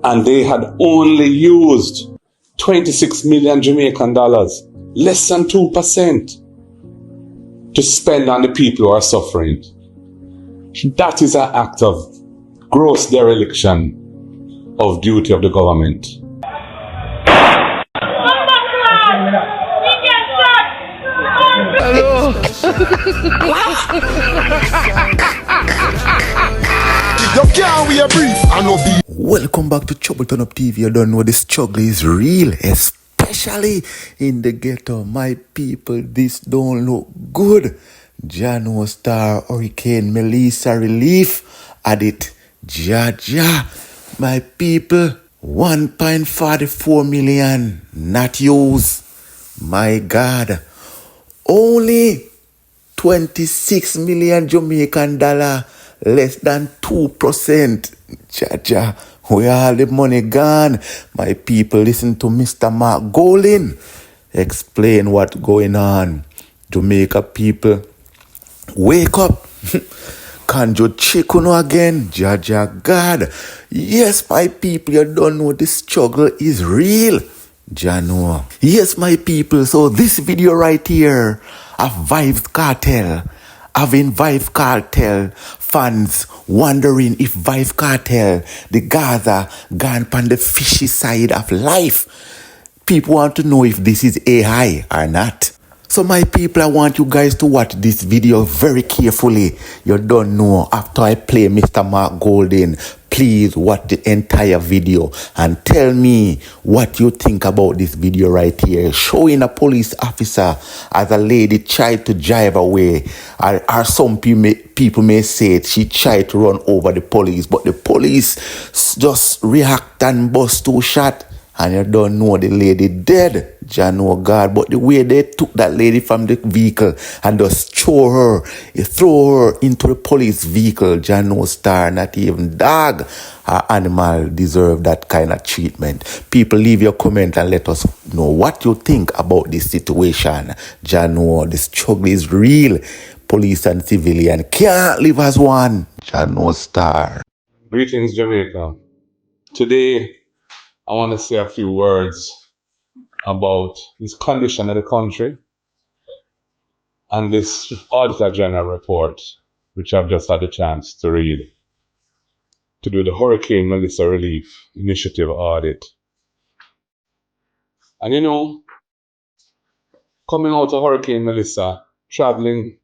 And they had only used 26 million Jamaican dollars, less than 2%, to spend on the people who are suffering. That is an act of gross dereliction of duty of the government. Hello. Welcome back to Trouble Tun Up TV. You don't know the struggle is real, especially in the ghetto. My people, this don't look good. Jano Star, Hurricane Melissa relief at it. Jaja, my people, 1.44 million not used. My God, only 26 million Jamaican dollar, less than 2%. Jaja, where all the money gone? My people, listen to Mr. Mark Golding explain what's going on. Jamaica people, wake up. Kanjo Chikuno again. Jaja God. Yes, my people, you don't know the struggle is real. Jano. Yes, my people, so this video right here of Vybz Kartel, having Vybz Kartel fans wondering if Vybz Kartel, the Gaza, gone on the fishy side of life. People want to know if this is AI or not. So my people, I want you guys to watch this video very carefully. You don't know, after I play Mr. Mark Golding, please watch the entire video and tell me what you think about this video right here. Showing a police officer as a lady tried to drive away, or some people may say she tried to run over the police, but the police just react and bust two shots. And you don't know the lady dead, Jano God. But the way they took that lady from the vehicle and just throw her into the police vehicle, Jano Star, not even dog or animal deserve that kind of treatment. People, leave your comment and let us know what you think about this situation. Jano, the struggle is real. Police and civilian can't live as one. Jano Star. Greetings, Jamaica. Today, I want to say a few words about this condition of the country and this Auditor General report, which I've just had a chance to read, to do the Hurricane Melissa Relief Initiative audit. And you know, coming out of Hurricane Melissa, traveling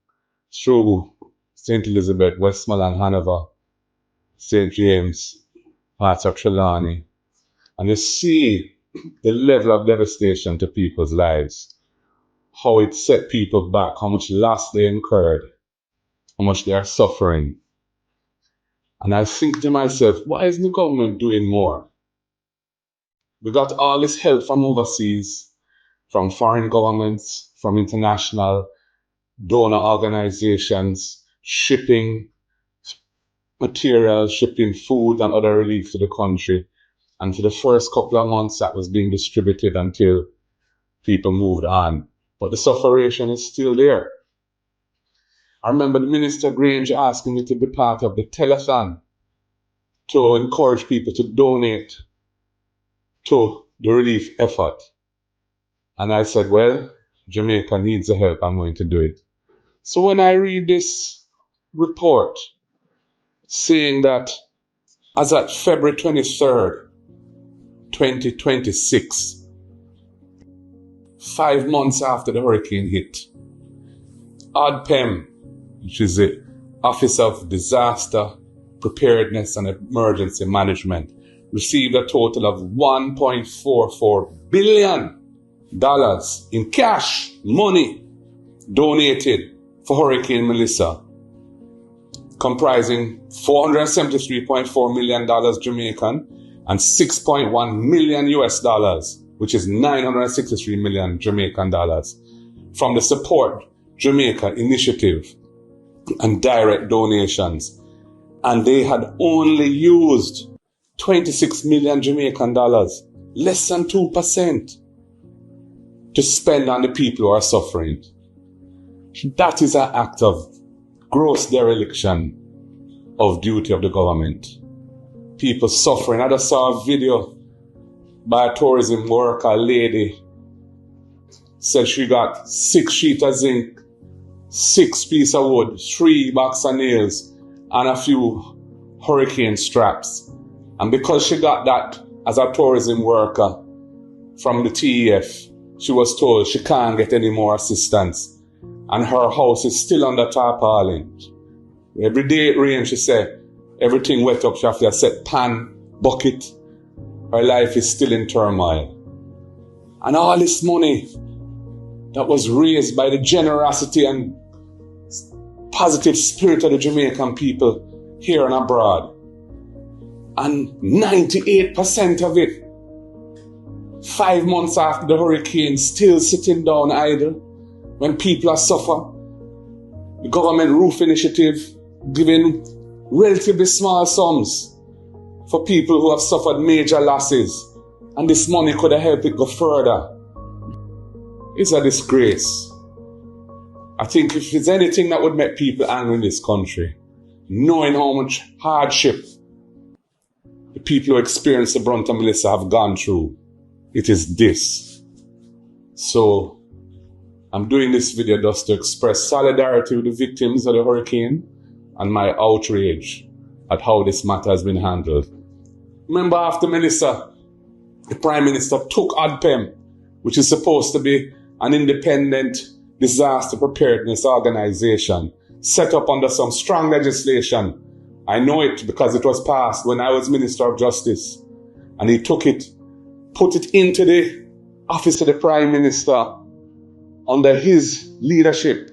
through St. Elizabeth, Westmoreland, Hanover, St. James, parts of Trelawney, and you see the level of devastation to people's lives, how it set people back, how much loss they incurred, how much they are suffering. And I think to myself, why isn't the government doing more? We got all this help from overseas, from foreign governments, from international donor organizations, shipping materials, shipping food and other relief to the country. And for the first couple of months, that was being distributed until people moved on. But the sufferation is still there. I remember the Minister Grange asking me to be part of the telethon to encourage people to donate to the relief effort. And I said, well, Jamaica needs the help, I'm going to do it. So when I read this report saying that as at February 23rd, 2026, 5 months after the hurricane hit, ODPEM, which is the Office of Disaster Preparedness and Emergency Management, received a total of $1.44 billion in cash money donated for Hurricane Melissa, comprising $473.4 million Jamaican and $6.1 million US dollars, which is 963 million Jamaican dollars, from the Support Jamaica initiative and direct donations. And they had only used 26 million Jamaican dollars, less than 2%, to spend on the people who are suffering. That is an act of gross dereliction of duty of the government. people suffering. I just saw a video by a tourism worker, a lady, said she got 6 sheets of zinc, 6 pieces of wood, 3 box of nails, and a few hurricane straps. And because she got that as a tourism worker from the TEF, she was told she can't get any more assistance. And her house is still under tarpaulin. Every day it rains, she said, everything wet up, she have to set pan, bucket. Her life is still in turmoil. And all this money that was raised by the generosity and positive spirit of the Jamaican people here and abroad. And 98% of it, 5 months after the hurricane, still sitting down idle when people are suffering. The government roof initiative giving relatively small sums for people who have suffered major losses, and this money could have helped it go further. It's a disgrace. I think if there's anything that would make people angry in this country, knowing how much hardship the people who experience the brunt of Melissa have gone through, it is this. So I'm doing this video just to express solidarity with the victims of the hurricane and my outrage at how this matter has been handled. Remember, after Melissa, the Prime Minister took ODPEM, which is supposed to be an independent disaster preparedness organization set up under some strong legislation. I know it because it was passed when I was Minister of Justice. And he took it, put it into the office of the Prime Minister under his leadership,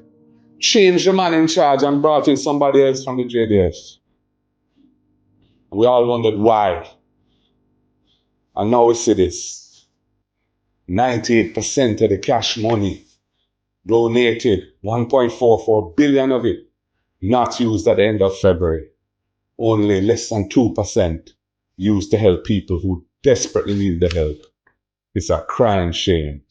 changed the man in charge and brought in somebody else from the JDF. We all wondered why. And now we see this. 98% of the cash money donated, 1.44 billion of it, not used at the end of February. Only less than 2% used to help people who desperately need the help. It's a crying shame.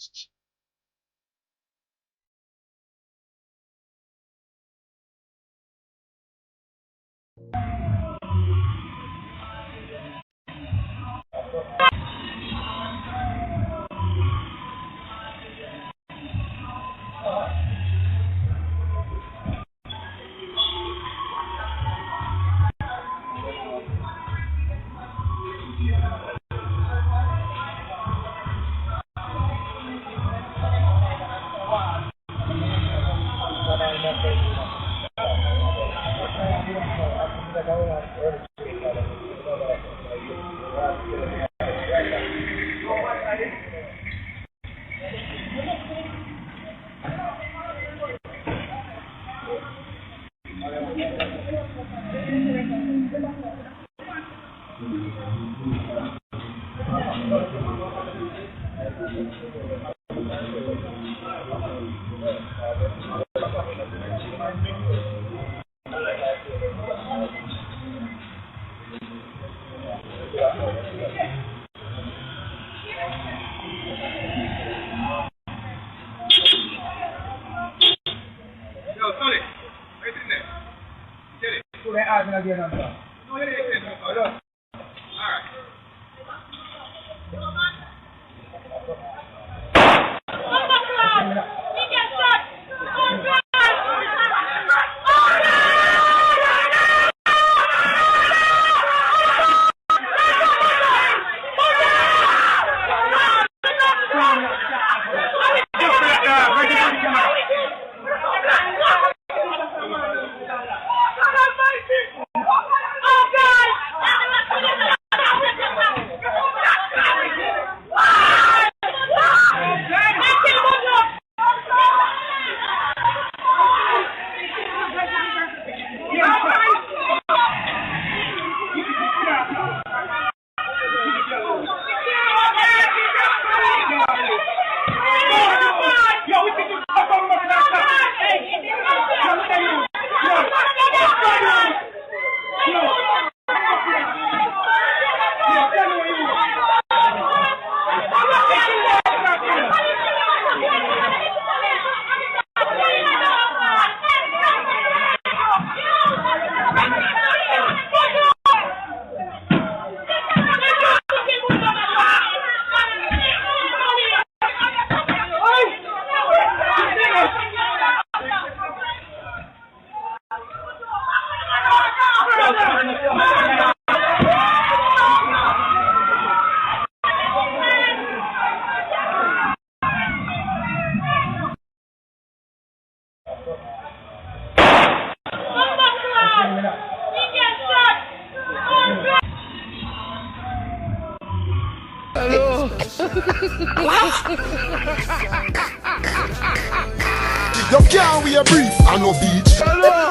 You can't wear brief and no beach.